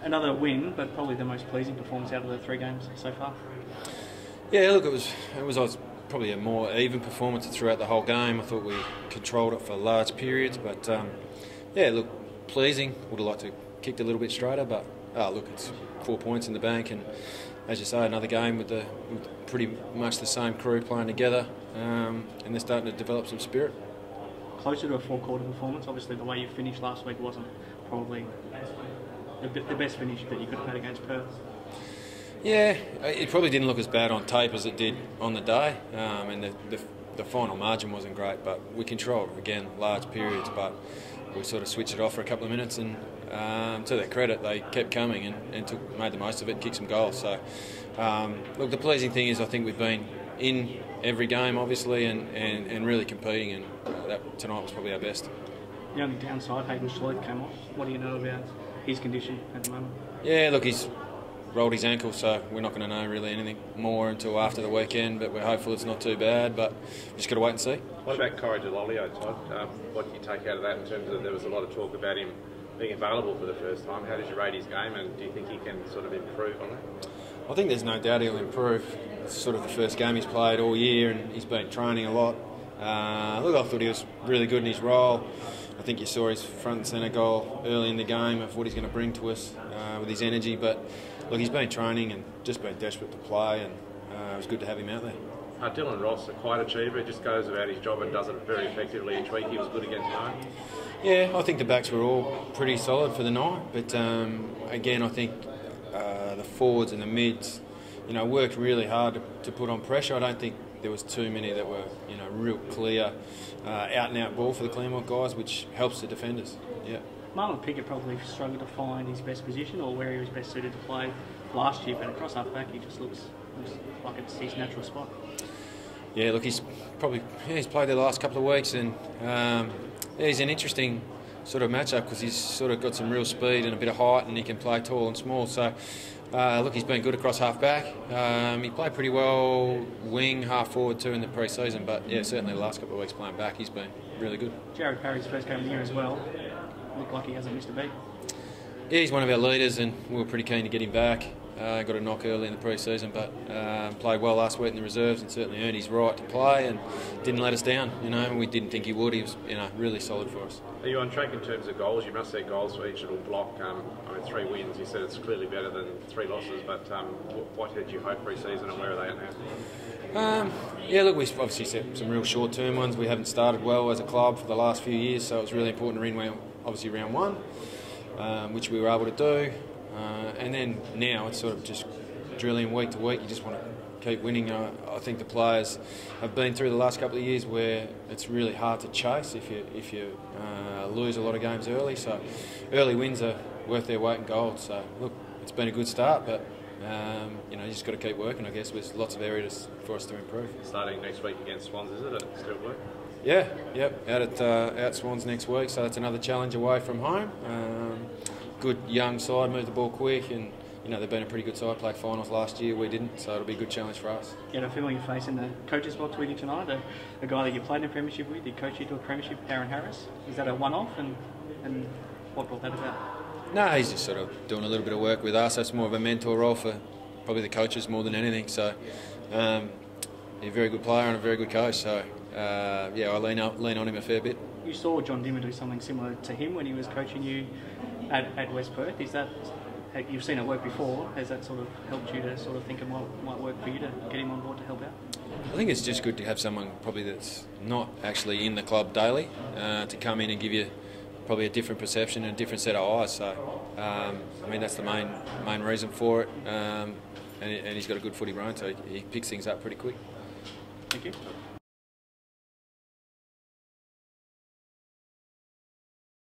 Another win, but probably the most pleasing performance out of the 3 games so far. Yeah, look, it was probably a more even performance throughout the whole game. I thought we controlled it for large periods, but yeah, look, pleasing. Would have liked to kicked a little bit straighter, but look, it's 4 points in the bank, and as you say, another game with pretty much the same crew playing together, and they're starting to develop some spirit. Closer to a 4-quarter performance. Obviously, the way you finished last week wasn't probably the best finish that you could have had against Perth. Yeah, it probably didn't look as bad on tape as it did on the day, and the final margin wasn't great, but we controlled, again, large periods, but we sort of switched it off for a couple of minutes, and to their credit, they kept coming and made the most of it, kicked some goals. So, look, the pleasing thing is I think we've been in every game, obviously, and really competing, and tonight was probably our best. The only downside, Hayden Schleif came off. What do you know about his condition at the moment? Yeah, look, he's rolled his ankle, so we're not going to know really anything more until after the weekend, but we're hopeful it's not too bad, but we've just got to wait and see. What about Corey Delolio, Todd? What do you take out of that in terms of there was a lot of talk about him being available for the first time? How did you rate his game, and do you think he can sort of improve on that? I think there's no doubt he'll improve. It's sort of the first game he's played all year, and he's been training a lot. Look, I thought he was really good in his role. I think you saw his front and centre goal early in the game of what he's going to bring to us with his energy, but look, he's been training and just been desperate to play, and it was good to have him out there. Dylan Ross, a quiet achiever, he just goes about his job and does it very effectively each week. He was good again tonight. Yeah, I think the backs were all pretty solid for the night, but again, I think the forwards and the mids, worked really hard to put on pressure. I don't think there was too many that were, real clear, out-and-out ball for the Claremont guys, which helps the defenders. Yeah. Marlon Pickett probably struggled to find his best position or where he was best suited to play last year, but across half back he just looks like it's his natural spot. Yeah, look, he's played there the last couple of weeks, and he's an interesting sort of matchup because he's sort of got some real speed and a bit of height, and he can play tall and small. So, look, he's been good across half back. He played pretty well wing, half forward too in the pre-season, but yeah, certainly the last couple of weeks playing back, he's been really good. Jared Parry's first game of the year as well. Looked like he hasn't missed a beat. Yeah, he's one of our leaders, and we were pretty keen to get him back. Got a knock early in the pre-season, but played well last week in the reserves and certainly earned his right to play and didn't let us down. We didn't think he would. He was, really solid for us. Are you on track in terms of goals? You must set goals for each little block. 3 wins. You said it's clearly better than 3 losses, but what did you hope pre-season, and where are they at now? Yeah, look, we've obviously set some real short-term ones. We haven't started well as a club for the last few years, so it was really important to win obviously round 1, which we were able to do. And then now it's sort of just drilling week to week. You just want to keep winning. I think the players have been through the last couple of years where it's really hard to chase if you lose a lot of games early. So early wins are worth their weight in gold. So look, it's been a good start, but you just got to keep working. I guess there's lots of areas for us to improve. Starting next week against Swans, is it? Still work? Yeah, yep. Out Swans next week, so that's another challenge away from home. Good young side, move the ball quick, and they've been a pretty good side. Played finals last year, we didn't, so it'll be a good challenge for us. You had a feeling you're facing the coaches box with you tonight, a guy that you played in a premiership with, he coached you to a premiership, Aaron Harris. Is that a one-off, and what brought that about? No, he's just sort of doing a little bit of work with us. That's more of a mentor role for probably the coaches more than anything. So he's a very good player and a very good coach. So yeah, I lean on him a fair bit. You saw John Dimmer do something similar to him when he was coaching you at West Perth. Is that, you've seen it work before, has that sort of helped you to sort of think it might work for you to get him on board to help out? I think it's just good to have someone probably that's not actually in the club daily to come in and give you probably a different perception and a different set of eyes. So that's the main reason for it, and he's got a good footy brain, so he picks things up pretty quick. Thank you.